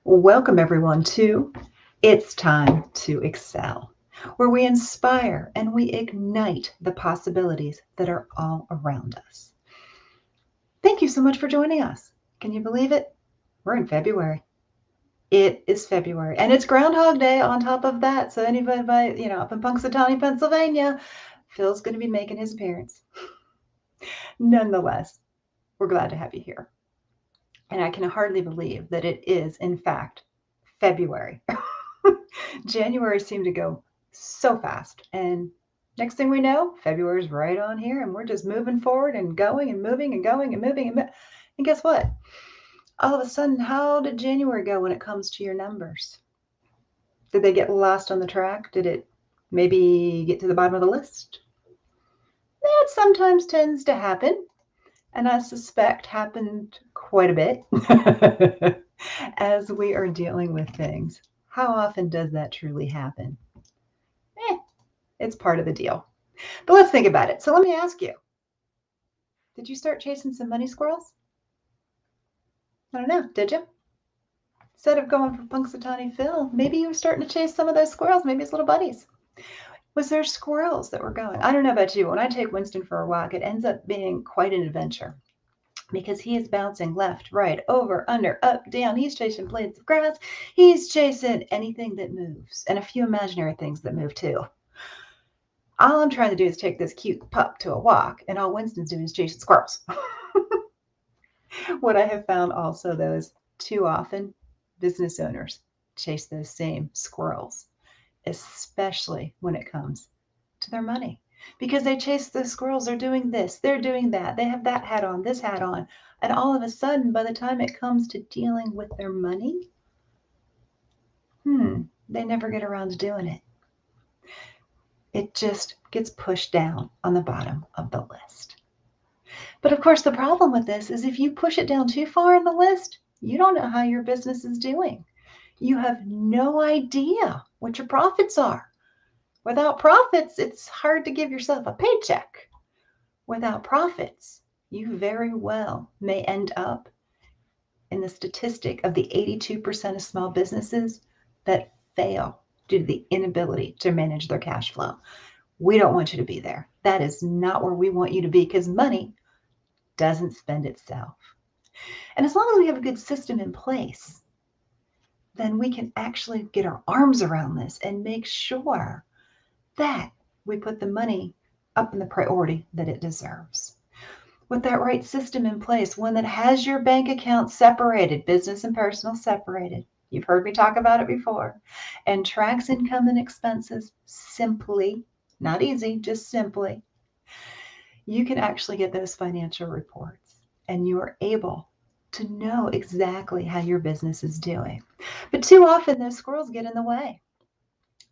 Welcome, everyone, to It's Time to Excel, where we inspire and we ignite the possibilities that are all around us. Thank you so much for joining us. Can you believe it? We're in February. It is February, and it's Groundhog Day on top of that. So anybody, up in Punxsutawney, Pennsylvania, Phil's going to be making his appearance. Nonetheless, we're glad to have you here. And I can hardly believe that it is, in fact, February. January seemed to go so fast. And next thing we know, February's right on here, and we're just moving forward and going and moving and going and moving. And guess what? All of a sudden, how did January go when it comes to your numbers? Did they get lost on the track? Did it maybe get to the bottom of the list? That sometimes tends to happen, and I suspect happened quite a bit as we are dealing with things. How often does that truly happen? It's part of the deal. But let's think about it. So let me ask you, did you start chasing some money squirrels? I don't know. Did you? Instead of going for Punxsutawney Phil, maybe you were starting to chase some of those squirrels, maybe his little buddies. Was there squirrels that were going? I don't know about you. When I take Winston for a walk, it ends up being quite an adventure because he is bouncing left, right, over, under, up, down. He's chasing blades of grass. He's chasing anything that moves and a few imaginary things that move too. All I'm trying to do is take this cute pup to a walk, and all Winston's doing is chasing squirrels. What I have found also, though, is too often business owners chase those same squirrels, especially when it comes to their money. Because they chase the squirrels, they're doing this, they're doing that, they have that hat on, this hat on, and all of a sudden, by the time it comes to dealing with their money, they never get around to doing it. It just gets pushed down on the bottom of the list. But of course, the problem with this is if you push it down too far in the list, you don't know how your business is doing. You have no idea what your profits are. Without profits, it's hard to give yourself a paycheck. Without profits, you very well may end up in the statistic of the 82% of small businesses that fail due to the inability to manage their cash flow. We don't want you to be there. That is not where we want you to be, because money doesn't spend itself. And as long as we have a good system in place, then we can actually get our arms around this and make sure that we put the money up in the priority that it deserves. With that right system in place, one that has your bank account separated, business and personal separated. You've heard me talk about it before. And tracks income and expenses simply, not easy, just simply. You can actually get those financial reports, and you are able to know exactly how your business is doing. But too often those squirrels get in the way.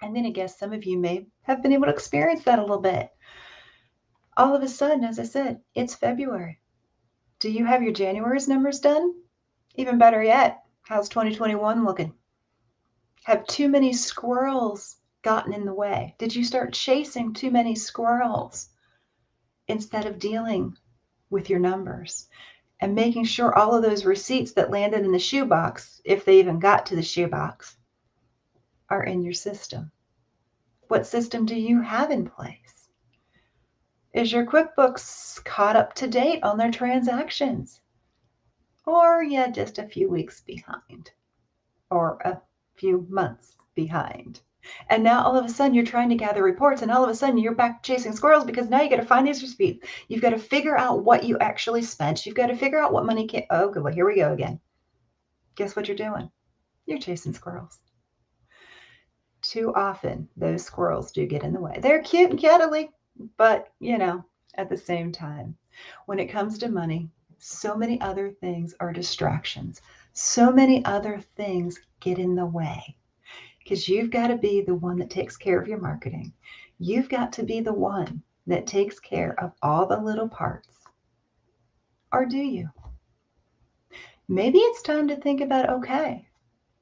And then I guess some of you may have been able to experience that a little bit. All of a sudden, as I said, it's February. Do you have your January's numbers done? Even better yet, how's 2021 looking? Have too many squirrels gotten in the way? Did you start chasing too many squirrels instead of dealing with your numbers and making sure all of those receipts that landed in the shoebox, if they even got to the shoebox, are in your system? What system do you have in place? Is your QuickBooks caught up to date on their transactions? Or are you just a few weeks behind? Or a few months behind? And now all of a sudden you're trying to gather reports, and all of a sudden you're back chasing squirrels because now you got to find these receipts. You've got to figure out what you actually spent. You've got to figure out what money came. Oh, good. Well, here we go again. Guess what you're doing? You're chasing squirrels. Too often those squirrels do get in the way. They're cute and cuddly, but at the same time, when it comes to money, so many other things are distractions. So many other things get in the way, because you've got to be the one that takes care of your marketing. You've got to be the one that takes care of all the little parts. Or do you? Maybe it's time to think about, okay,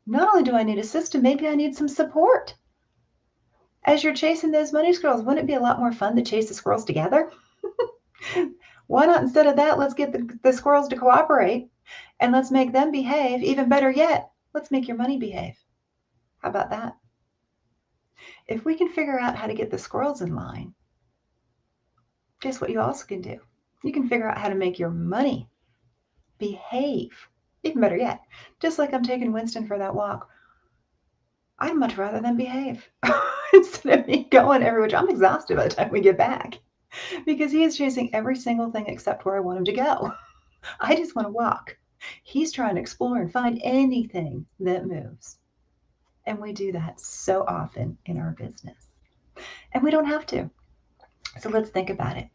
not only do I need a system, maybe I need some support. As you're chasing those money squirrels, wouldn't it be a lot more fun to chase the squirrels together? Why not, instead of that, let's get the squirrels to cooperate, and let's make them behave. Even better yet, Let's make your money behave. How about that? If we can figure out how to get the squirrels in line, guess what you also can do? You can figure out how to make your money behave. Even better yet, just like I'm taking Winston for that walk, I'd much rather them behave instead of me going everywhere. I'm exhausted by the time we get back because he is chasing every single thing except where I want him to go. I just want to walk. He's trying to explore and find anything that moves. And we do that so often in our business. And we don't have to. So let's think about it.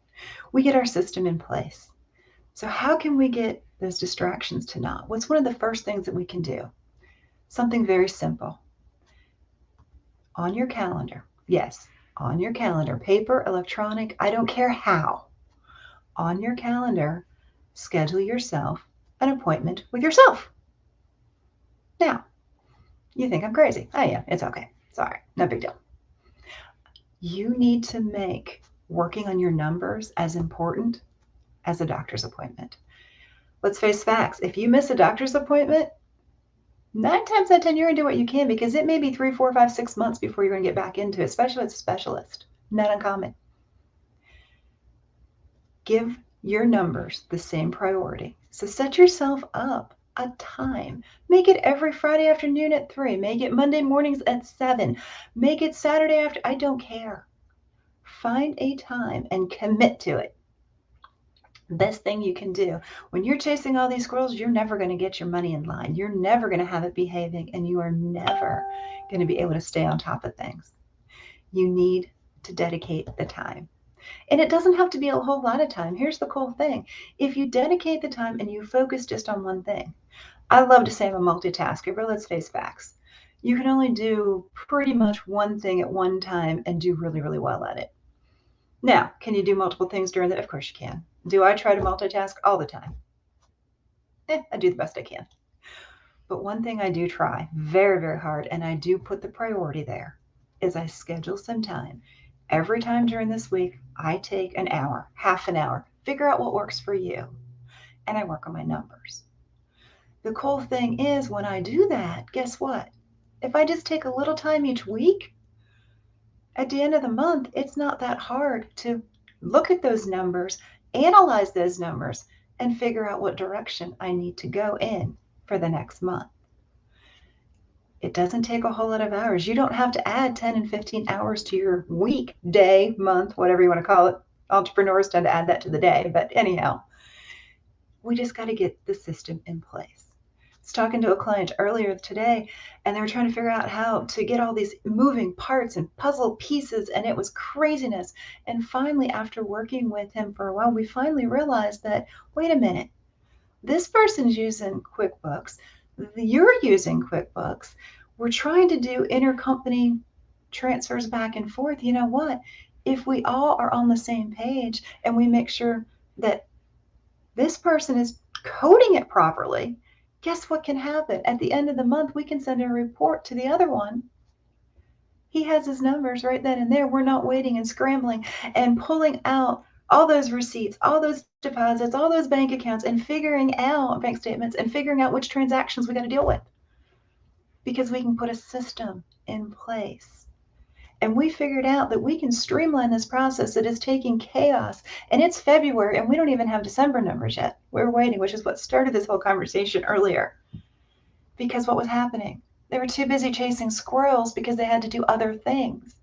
We get our system in place. So, how can we get those distractions to not? What's one of the first things that we can do? Something very simple. On your calendar, yes, on your calendar, paper, electronic, I don't care how. On your calendar, schedule yourself an appointment with yourself. Now, you think I'm crazy. Oh, yeah, it's okay. Sorry, no big deal. You need to make working on your numbers as important as a doctor's appointment. Let's face facts. If you miss a doctor's appointment, 9 times out of 10, you're going to do what you can because it may be 3, 4, 5, 6 months before you're going to get back into it, especially with a specialist. Not uncommon. Give your numbers the same priority. So set yourself up a time. Make it every Friday afternoon at 3. Make it Monday mornings at 7. Make it Saturday after. I don't care. Find a time and commit to it. Best thing you can do. When you're chasing all these squirrels, you're never going to get your money in line. You're never going to have it behaving, and you are never going to be able to stay on top of things. You need to dedicate the time. And it doesn't have to be a whole lot of time. Here's the cool thing. If you dedicate the time and you focus just on one thing, I love to say I'm a multitasker, but let's face facts. You can only do pretty much one thing at one time and do really, really well at it. Now, can you do multiple things during that? Of course you can. Do I try to multitask all the time? I do the best I can. But one thing I do try very, very hard, and I do put the priority there, is I schedule some time. Every time during this week, I take an hour, half an hour, figure out what works for you, and I work on my numbers. The cool thing is when I do that, guess what? If I just take a little time each week, at the end of the month, it's not that hard to look at those numbers, analyze those numbers, and figure out what direction I need to go in for the next month. It doesn't take a whole lot of hours. You don't have to add 10 and 15 hours to your week, day, month, whatever you want to call it. Entrepreneurs tend to add that to the day, but anyhow, we just got to get the system in place. I was talking to a client earlier today, and they were trying to figure out how to get all these moving parts and puzzle pieces, and it was craziness. And finally, after working with him for a while, we finally realized that, wait a minute, this person's using QuickBooks, you're using QuickBooks, we're trying to do intercompany transfers back and forth. You know what? If we all are on the same page and we make sure that this person is coding it properly, guess what can happen? At the end of the month, we can send a report to the other one. He has his numbers right then and there. We're not waiting and scrambling and pulling out all those receipts, all those deposits, all those bank accounts, and figuring out bank statements and figuring out which transactions we got to deal with. Because we can put a system in place. And we figured out that we can streamline this process that is taking chaos. And it's February, and we don't even have December numbers yet. We're waiting, which is what started this whole conversation earlier. Because what was happening? They were too busy chasing squirrels because they had to do other things.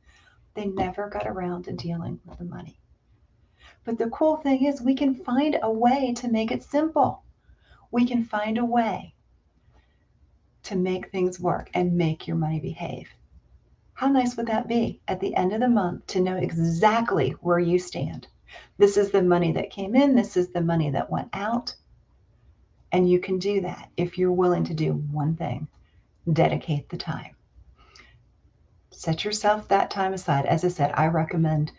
They never got around to dealing with the money. But the cool thing is we can find a way to make it simple. We can find a way to make things work and make your money behave. How nice would that be at the end of the month to know exactly where you stand? This is the money that came in. This is the money that went out. And you can do that if you're willing to do one thing. Dedicate the time. Set yourself that time aside. As I said, I recommend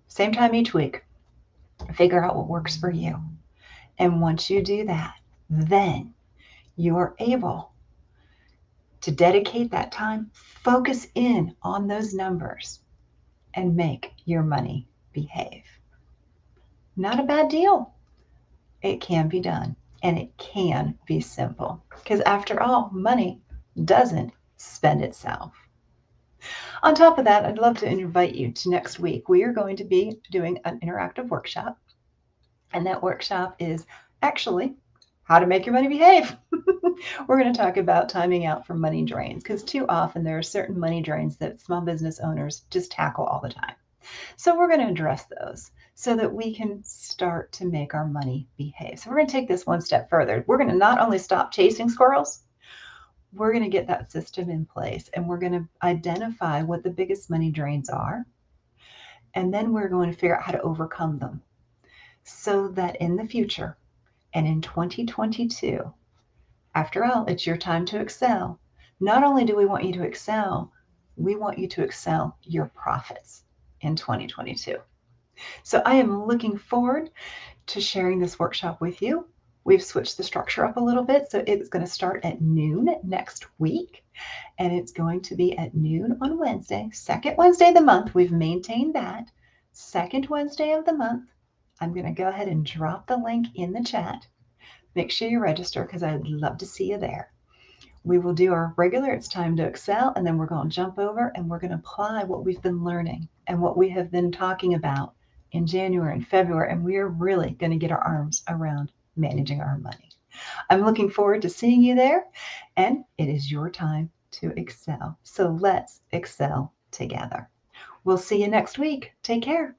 same time each week. Figure out what works for you. And once you do that, then you are able to dedicate that time, focus in on those numbers, and make your money behave. Not a bad deal. It can be done, and it can be simple. Because after all, money doesn't spend itself. On top of that, I'd love to invite you to next week. We are going to be doing an interactive workshop, and that workshop is actually how to make your money behave. We're going to talk about timing out for money drains, because too often there are certain money drains that small business owners just tackle all the time. So we're going to address those so that we can start to make our money behave. So we're going to take this one step further. We're going to not only stop chasing squirrels, we're going to get that system in place, and we're going to identify what the biggest money drains are. And then we're going to figure out how to overcome them so that in the future and in 2022, after all, it's your time to excel. Not only do we want you to excel, we want you to excel your profits in 2022. So I am looking forward to sharing this workshop with you. We've switched the structure up a little bit, so it's going to start at noon next week, and it's going to be at noon on Wednesday, second Wednesday of the month. We've maintained that. Second Wednesday of the month. I'm going to go ahead and drop the link in the chat. Make sure you register, because I'd love to see you there. We will do our regular It's Time to Excel, and then we're going to jump over and we're going to apply what we've been learning and what we have been talking about in January and February, and we are really going to get our arms around managing our money. I'm looking forward to seeing you there, and it is your time to excel. So let's excel together. We'll see you next week. Take care.